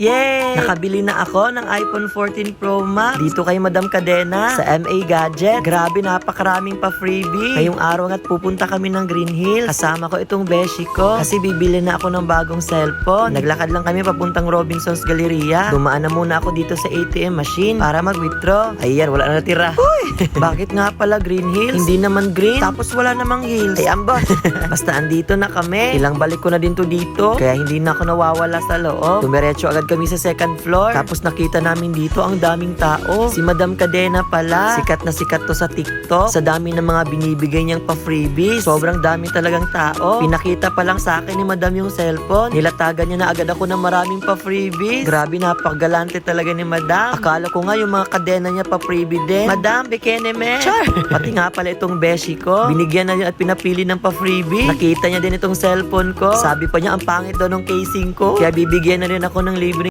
Yay! Nakabili na ako ng iPhone 14 Pro Max dito kay Madam Cadena sa MA Gadget. Grabe, napakaraming pa freebie. Ngayong araw nga't pupunta kami ng Green Hills. Kasama ko itong beshi ko kasi bibili na ako ng bagong cellphone. Naglakad lang kami papuntang Robinson's Galleria. Dumaan na muna ako dito sa ATM machine para mag-withdraw. Ayan, wala na natira. Uy! Bakit nga pala Green Hills? Hindi naman green, tapos wala namang hills. Ay, ambot. Basta andito na kami. Ilang balik ko na din to dito, kaya hindi na ako nawawala sa loob. Dumiretso agad kami sa second floor. Tapos nakita namin dito ang daming tao. Si Madam Cadena pala. Sikat na sikat to sa TikTok. Sa dami ng mga binibigay niyang pa-freebies. Sobrang dami talagang tao. Pinakita pa lang sa akin ni Madam yung cellphone. Nilatagan niya na agad ako ng maraming pa-freebies. Grabe, napakagalante talaga ni Madam. Akala ko nga yung mga kadena niya pa-freebie din. Madam, bekene me. Char! Pati nga pala itong beshi ko. Binigyan na niya at pinapili ng pa-freebie. Nakita niya din itong cellphone ko. Sabi pa niya ang pangit daw ng casing ko. Kaya bibigyan na rin ako ng libre